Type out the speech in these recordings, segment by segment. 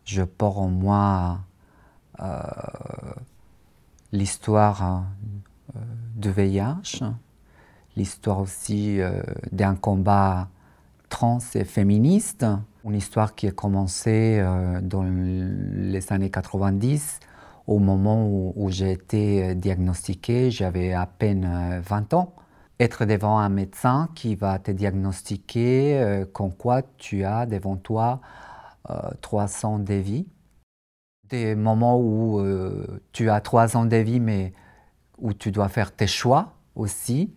Je porte en moi l'histoire du VIH, l'histoire aussi d'un combat trans et féministe, une histoire qui a commencé dans les années 90, au moment où j'ai été diagnostiqué, j'avais à peine 20 ans. Être devant un médecin qui va te diagnostiquer comme quoi tu as devant toi 3 ans de vie. Des moments où tu as 3 ans de vie, mais où tu dois faire tes choix aussi,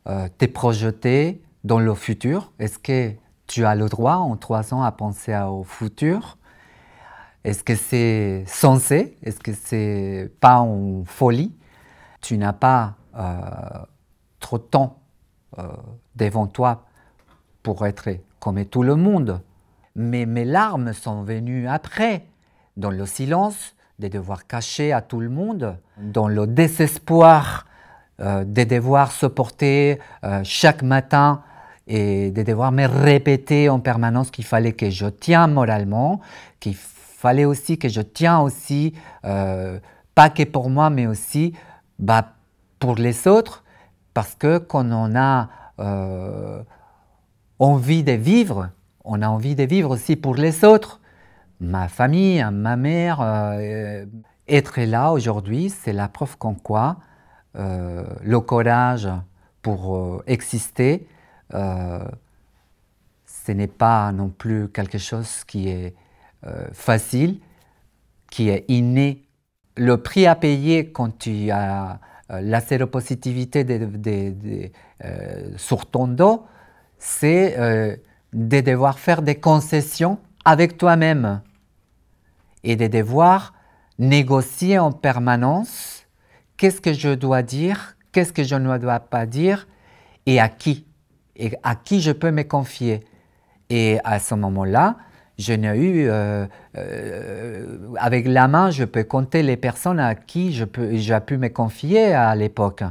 te projeter dans le futur. Est-ce que tu as le droit en 3 ans à penser au futur? Est-ce que c'est censé? Est-ce que c'est pas en folie? Tu n'as pas trop de temps devant toi pour être comme tout le monde. Mais mes larmes sont venues après, dans le silence, de devoir cacher à tout le monde, dans le désespoir de devoir supporter chaque matin et de devoir me répéter en permanence qu'il fallait que je tienne moralement, qu'il fallait aussi que je tienne aussi, pas que pour moi, mais aussi pour les autres, parce que quand on a envie de vivre, on a envie de vivre aussi pour les autres. Ma famille, ma mère, être là aujourd'hui, c'est la preuve qu'en quoi le courage pour exister, ce n'est pas non plus quelque chose qui est facile, qui est inné. Le prix à payer quand tu as la séropositivité sur ton dos, c'est de devoir faire des concessions avec toi-même et de devoir négocier en permanence qu'est-ce que je dois dire, qu'est-ce que je ne dois pas dire et à qui je peux me confier. Et à ce moment-là, je n'ai eu, avec la main, je peux compter les personnes à qui j'ai pu me confier à l'époque.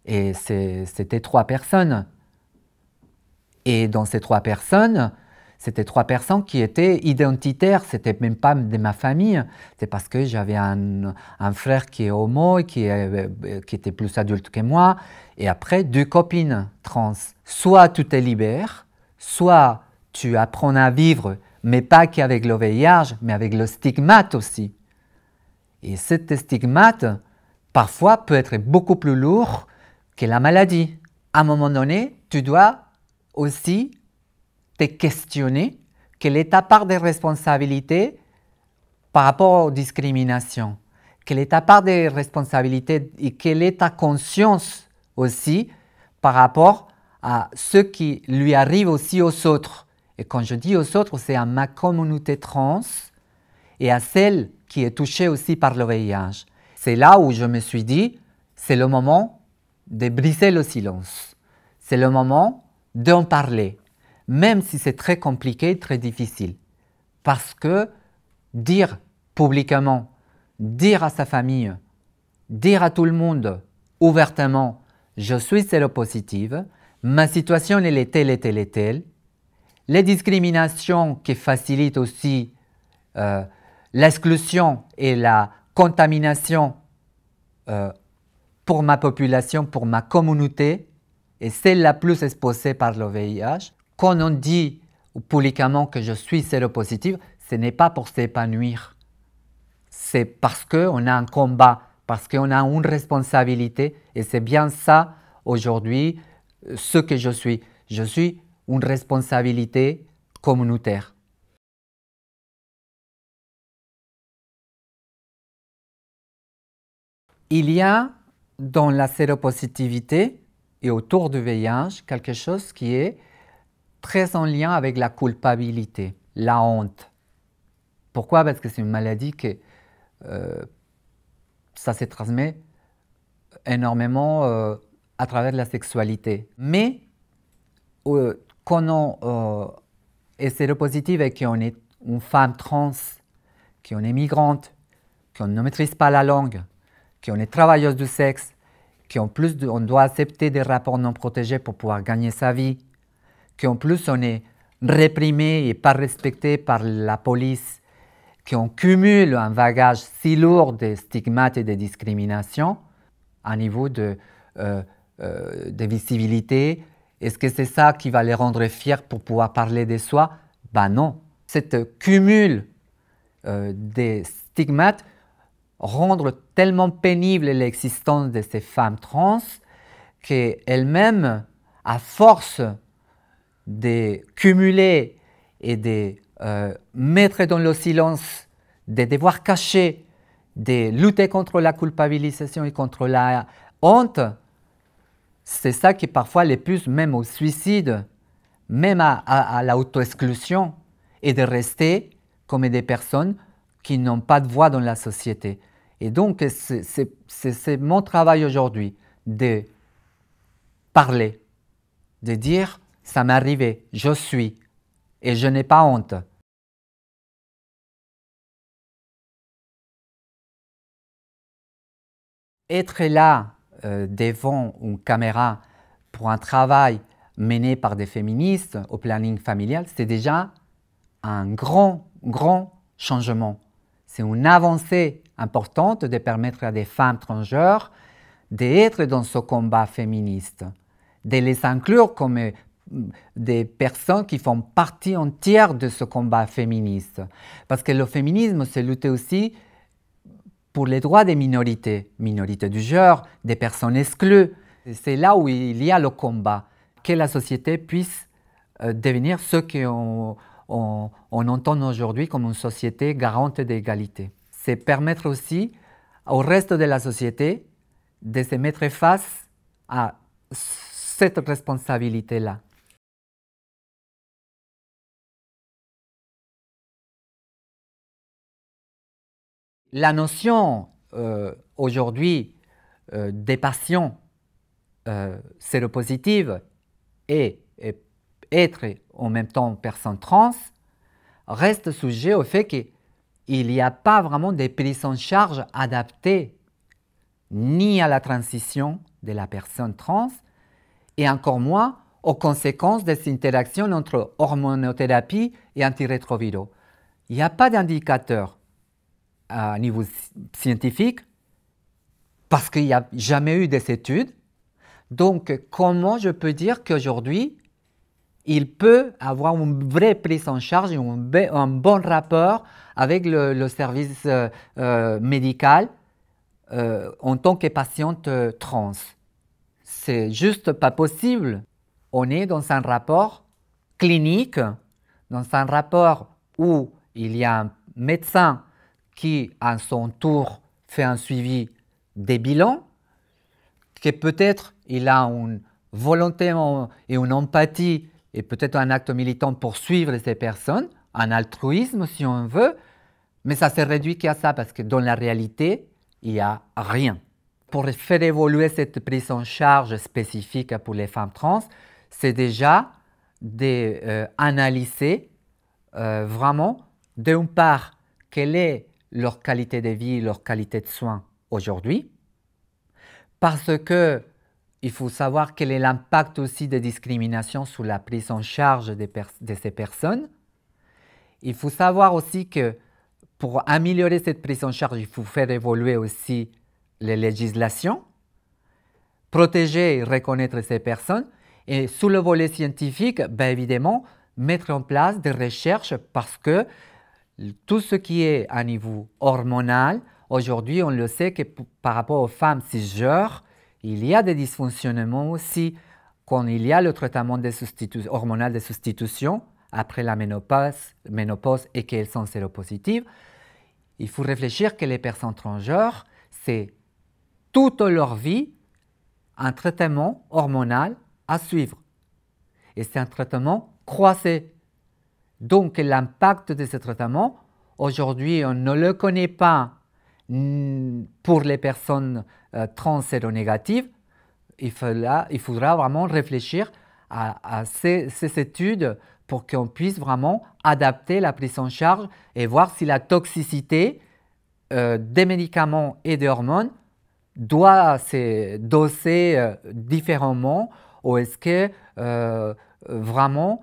Et c'était 3 personnes. Et dans ces 3 personnes, c'était 3 personnes qui étaient identitaires, c'était même pas de ma famille. C'est parce que j'avais un frère qui est homo, qui était plus adulte que moi, et après 2 copines trans. Soit tu te libères, soit tu apprends à vivre, mais pas qu'avec le VIH, mais avec le stigmate aussi. Et ce stigmate, parfois, peut être beaucoup plus lourd que la maladie. À un moment donné, tu dois aussi te questionner quelle est ta part de responsabilité par rapport aux discriminations, quelle est ta part de responsabilité et quelle est ta conscience aussi par rapport à ce qui lui arrive aussi aux autres. Et quand je dis aux autres, c'est à ma communauté trans et à celle qui est touchée aussi par le VIH. C'est là où je me suis dit, c'est le moment de briser le silence. C'est le moment d'en parler, même si c'est très compliqué, très difficile. Parce que dire publiquement, dire à sa famille, dire à tout le monde ouvertement, je suis séropositive, ma situation elle est telle et telle et telle, les discriminations qui facilitent aussi l'exclusion et la contamination pour ma population, pour ma communauté, et celle la plus exposée par le VIH. Quand on dit publiquement que je suis séropositive, ce n'est pas pour s'épanouir. C'est parce qu'on a un combat, parce qu'on a une responsabilité, et c'est bien ça aujourd'hui ce que je suis. Je suis une responsabilité communautaire. Il y a dans la séropositivité et autour du VIH quelque chose qui est très en lien avec la culpabilité, la honte. Pourquoi? Parce que c'est une maladie que ça se transmet énormément à travers la sexualité. Mais quand on est séropositif et qu'on est une femme trans, qu'on est migrante, qu'on ne maîtrise pas la langue, qu'on est travailleuse du sexe, qu'en plus on doit accepter des rapports non protégés pour pouvoir gagner sa vie, qu'en plus on est réprimé et pas respecté par la police, qu'on cumule un bagage si lourd de stigmates et de discriminations à niveau de visibilité. Est-ce que c'est ça qui va les rendre fiers pour pouvoir parler de soi? Ben non. Cette cumul des stigmates rendre tellement pénible l'existence de ces femmes trans qu'elles-mêmes, à force de cumuler et de mettre dans le silence, de devoir cacher, de lutter contre la culpabilisation et contre la honte, c'est ça qui parfois les pousse même au suicide, même à l'auto-exclusion, et de rester comme des personnes qui n'ont pas de voix dans la société. Et donc, c'est mon travail aujourd'hui de parler, de dire « ça m'est arrivé, je suis, et je n'ai pas honte ». Être là devant une caméra pour un travail mené par des féministes au planning familial, c'est déjà un grand changement. C'est une avancée importante de permettre à des femmes transgenres d'être dans ce combat féministe, de les inclure comme des personnes qui font partie entière de ce combat féministe. Parce que le féminisme, c'est lutter aussi pour les droits des minorités, minorités du genre, des personnes exclues. C'est là où il y a le combat, que la société puisse devenir ce qu'on entend aujourd'hui comme une société garante d'égalité. C'est permettre aussi au reste de la société de se mettre face à cette responsabilité-là. La notion aujourd'hui des patients séropositives et être en même temps personne trans reste sujet au fait qu'il n'y a pas vraiment de prise en charge adaptée ni à la transition de la personne trans et encore moins aux conséquences des interactions entre hormonothérapie et antirétroviraux. Il n'y a pas d'indicateur à niveau scientifique parce qu'il n'y a jamais eu des études. Donc, comment je peux dire qu'aujourd'hui, il peut avoir une vraie prise en charge et un bon rapport avec le service médical en tant que patiente trans? C'est juste pas possible. On est dans un rapport clinique, dans un rapport où il y a un médecin qui, à son tour, fait un suivi des bilans, que peut-être il a une volonté et une empathie et peut-être un acte militant pour suivre ces personnes, un altruisme si on veut, mais ça se réduit qu'à ça parce que dans la réalité, il n'y a rien. Pour faire évoluer cette prise en charge spécifique pour les femmes trans, c'est déjà d'analyser vraiment, d'une part, quelle est leur qualité de vie, leur qualité de soins aujourd'hui, parce que il faut savoir quel est l'impact aussi des discriminations sur la prise en charge de ces personnes. Il faut savoir aussi que pour améliorer cette prise en charge, il faut faire évoluer aussi les législations, protéger et reconnaître ces personnes, et sous le volet scientifique, bien évidemment, mettre en place des recherches parce que tout ce qui est à niveau hormonal, aujourd'hui, on le sait que par rapport aux femmes cisgenres, il y a des dysfonctionnements aussi quand il y a le traitement hormonal de substitution après la ménopause et qu'elles sont séropositives. Il faut réfléchir que les personnes transgenres, c'est toute leur vie un traitement hormonal à suivre. Et c'est un traitement croisé. Donc l'impact de ce traitement aujourd'hui, on ne le connaît pas pour les personnes trans séronégatives, il faudra vraiment réfléchir à ces études pour qu'on puisse vraiment adapter la prise en charge et voir si la toxicité des médicaments et des hormones doit se doser différemment, ou est-ce que vraiment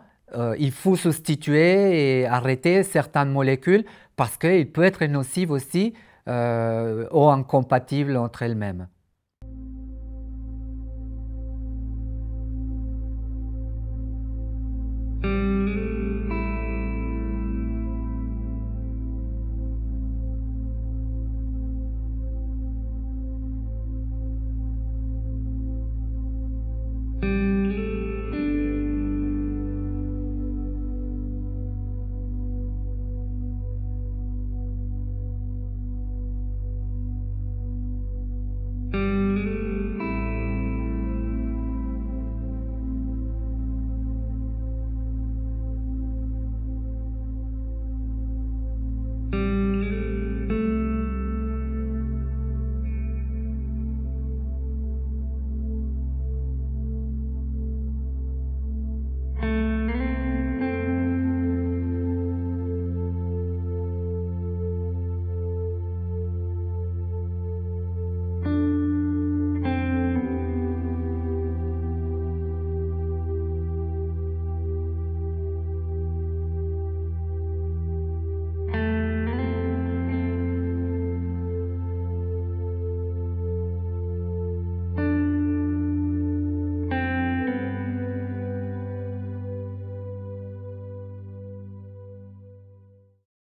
il faut substituer et arrêter certaines molécules parce qu'il peut être nocif aussi ou incompatible entre elles-mêmes.